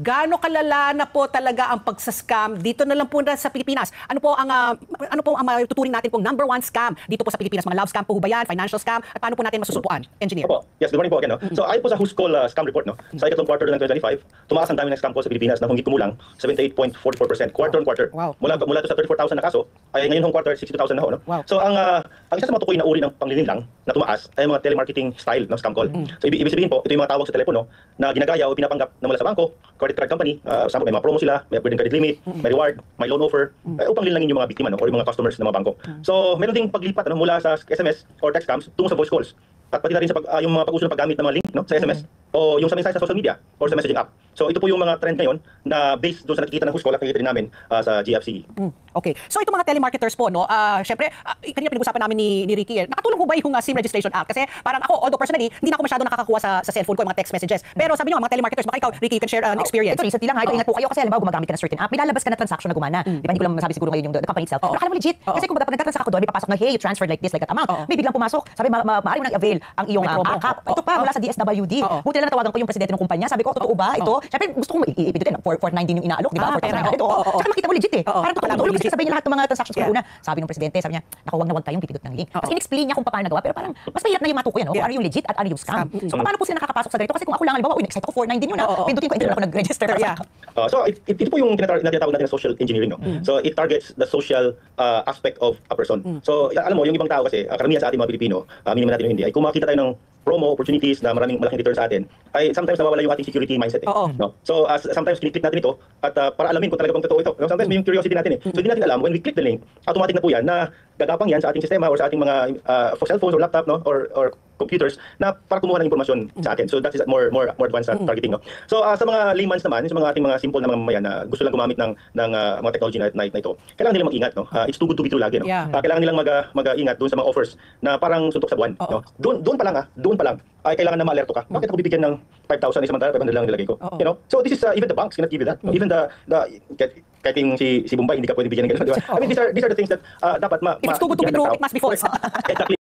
Gaano kalala na po talaga ang pagsascam dito na lang po sa Pilipinas? Ano po ang tuturing natin pong number one scam dito po sa Pilipinas? Mga love scam po ba yan? Financial scam? At paano po natin masusupuan? Engineer. Opo. Yes, good morning po again. No? So ayon po sa Who's Call scam report, no? Sa ikatlong quarter ng 2025, tumaas ang dami ng scam po sa Pilipinas na hungit kumulang 78.44% quarter on quarter. Wow. Mula to sa 34,000 na kaso, ay ngayon hong quarter 62,000 na ho. No? Wow. So ang isa sa matukoy na uri ng panglilinlang na tumaas ay mga telemarketing style ng scam call. So ibig sabihin po, ito yung mga tawag sa telepono na ginagaya o pinapanggap na mula sa bangko, credit card company, sample may mga promo sila, may upgrading credit limit, may reward, may loan offer, upang linlangin yung mga biktima, no, or yung mga customers ng mga bangko. So meron ding paglipat mula sa SMS or text scams tungo sa voice calls. At pati na rin sa yung mga pag-uso ng paggamit ng mga link, no, sa SMS o yung sa mensahe sa social media or sa messaging app. So ito po yung mga trend ngayon na based doon sa nakikita ng Who's Call at nakikita rin namin sa GFCE. Okay. So itong mga telemarketers po, no, syempre, kanina pinag-usapan namin ni Ricky, nakatulong po ba yung SIM Registration Act? Kasi parang ako, although personally, hindi na ako masyado nakakakuha sa cellphone ko yung mga text messages. Pero sabi niyo, mga telemarketers, baka ikaw, Ricky, you can share an experience. Ito, recently lang, ingat po kayo kasi halimbawa gumagamit ka ng certain app, may lalabas ka na transaction na gumana. Di ba? Hindi ko lang masabi siguro ngayon yung the company itself. Pero akala mo legit. Kasi kung pag nagtatransact ako doon, may papasok na, hey, you transferred like this, like that amount. May biglang pumasok. Sabi, maaari mo nang avail ang iyong account. Ito pa, mula sa DSWD. Buti lang natawagan ko yung presidente ng kumpanya. Sabi ko, totoo ba ito? Syempre, gusto kong ipindutin. 419 yung inaalok, di ba? 419 ito. Saka makita mo legit eh. Parang totoo. Kasi sabi niya lahat ng mga transactions ko una. Sabi ng presidente, sabi niya, naku, wag na wag tayong pipindot ng link. Kasi in-explain niya kung paano nagawa, pero parang mas mahirap na yung matukoy, kung ano yung legit at ano yung scam. So paano po sila nakakapasok sa ganito? Kasi kung ako lang, halimbawa, next ako 419 yun, pindutin ko, hindi ako nag-register. So ito po yung tinatawag natin na social engineering, no? So it targets the social aspect of a person. So alam mo, yung ibang tao kasi, karamihan sa ating mga Pilipino, minimum natin yung hindi, ay kung makita tayo ng promo opportunities na malaking return sa atin, ay sometimes nawawala yung ating security mindset. No? So sometimes click natin ito at para alamin kung talaga bang totoo ito. No? Sometimes may yung curiosity natin eh. So hindi natin alam, when we click the link, automatic na po yan na gagapang yan sa ating sistema or sa ating mga cellphones or laptop, no? or computers na para kumuha ng impormasyon sa atin. So that is more advanced targeting. No? So sa mga layman's naman, sa mga ating mga simple na mga mamayan na gusto lang gumamit ng mga technology na ito, kailangan nilang mag-ingat. No? It's too good to be true lagi. No? Kailangan nilang mag-ingat doon sa mga offers na parang suntok sa buwan. No? Doon pa lang ay kailangan na ma-alerto ka. Bakit ako bibigyan ng 5,000 isang samantala 500 lang nilagay ko? You know? So this is even the banks cannot give you that. Even kahit yung si Bombay hindi ka pwede bigyan ng ganun, di ba? I mean these are the things that dapat If it's too good to be true, it must be false. Exactly.